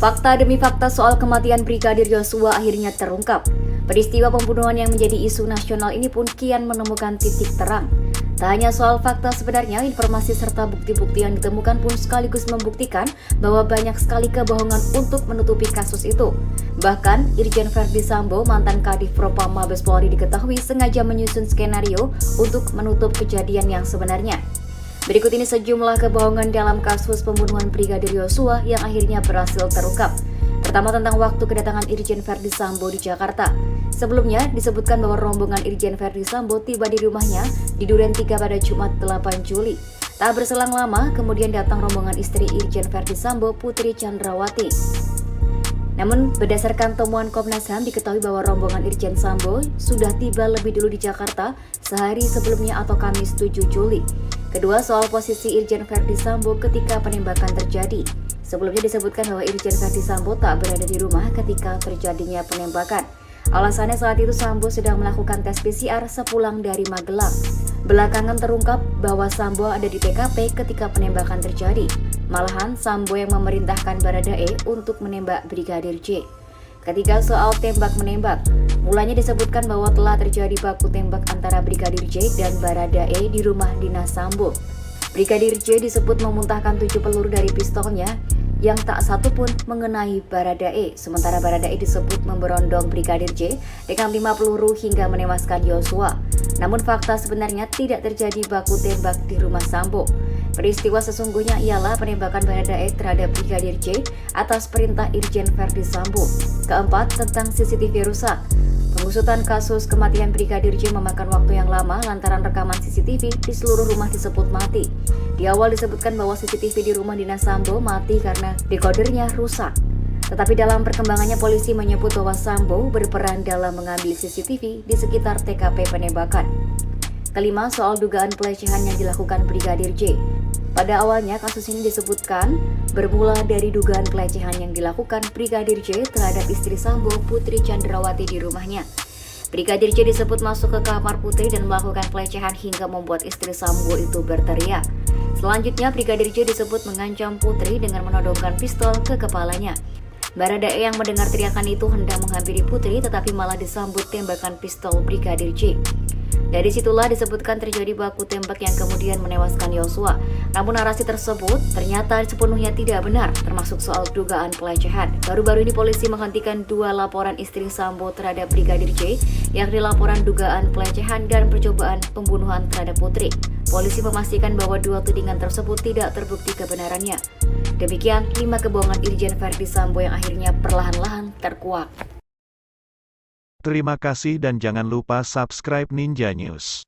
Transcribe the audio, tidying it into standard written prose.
Fakta demi fakta soal kematian Brigadir Yosua akhirnya terungkap. Peristiwa pembunuhan yang menjadi isu nasional ini pun kian menemukan titik terang. Tak hanya soal fakta sebenarnya, informasi serta bukti-bukti yang ditemukan pun sekaligus membuktikan bahwa banyak sekali kebohongan untuk menutupi kasus itu. Bahkan, Irjen Verdi Sambo, mantan Kadif Propam Mabes Polri, diketahui sengaja menyusun skenario untuk menutup kejadian yang sebenarnya. Berikut ini sejumlah kebohongan dalam kasus pembunuhan Brigadir Yosua yang akhirnya berhasil terungkap. Pertama, tentang waktu kedatangan Irjen Verdi Sambo di Jakarta. Sebelumnya disebutkan bahwa rombongan Irjen Verdi Sambo tiba di rumahnya di Duren 3 pada Jumat 8 Juli. Tak berselang lama, kemudian datang rombongan istri Irjen Verdi Sambo, Putri Chandrawati. Namun, berdasarkan temuan Komnas HAM, diketahui bahwa rombongan Irjen Sambo sudah tiba lebih dulu di Jakarta sehari sebelumnya atau Kamis 7 Juli. Kedua, soal posisi Irjen Verdi Sambo ketika penembakan terjadi. Sebelumnya disebutkan bahwa Irjen Verdi Sambo tak berada di rumah ketika terjadinya penembakan. Alasannya saat itu Sambo sedang melakukan tes PCR sepulang dari Magelang. Belakangan terungkap bahwa Sambo ada di TKP ketika penembakan terjadi. Malahan Sambo yang memerintahkan Baradae untuk menembak Brigadir J. Ketika soal tembak-menembak, mulanya disebutkan bahwa telah terjadi baku tembak antara Brigadir J dan Baradae di rumah dinas Sambo. Brigadir J disebut memuntahkan 7 peluru dari pistolnya yang tak satu pun mengenai Baradae, sementara Baradae disebut memberondong Brigadir J dengan 5 peluru hingga menewaskan Yosua. Namun fakta sebenarnya tidak terjadi baku tembak di rumah Sambo. Peristiwa sesungguhnya ialah penembakan Baradae terhadap Brigadir J atas perintah Irjen Verdi Sambo. Keempat, tentang CCTV rusak. Pengusutan kasus kematian Brigadir J memakan waktu yang lama lantaran rekaman CCTV di seluruh rumah disebut mati. Di awal disebutkan bahwa CCTV di rumah dinas Sambo mati karena dekodernya rusak. Tetapi dalam perkembangannya polisi menyebut bahwa Sambo berperan dalam mengambil CCTV di sekitar TKP penembakan. Kelima, soal dugaan pelecehan yang dilakukan Brigadir J. Pada awalnya kasus ini disebutkan bermula dari dugaan pelecehan yang dilakukan Brigadir J terhadap istri Sambo, Putri Chandrawati, di rumahnya. Brigadir J disebut masuk ke kamar Putri dan melakukan pelecehan hingga membuat istri Sambo itu berteriak. Selanjutnya, Brigadir J disebut mengancam Putri dengan menodongkan pistol ke kepalanya. Baradae yang mendengar teriakan itu hendak menghampiri Putri tetapi malah disambut tembakan pistol Brigadir J. Dari situlah disebutkan terjadi baku tembak yang kemudian menewaskan Yosua. Namun narasi tersebut ternyata sepenuhnya tidak benar, termasuk soal dugaan pelecehan. Baru-baru ini polisi menghentikan 2 laporan istri Sambo terhadap Brigadir J, yakni laporan dugaan pelecehan dan percobaan pembunuhan terhadap Putri. Polisi memastikan bahwa 2 tudingan tersebut tidak terbukti kebenarannya. Demikian 5 kebohongan Irjen Verdi Sambo yang akhirnya perlahan-lahan terkuak. Terima kasih dan jangan lupa subscribe Ninja News.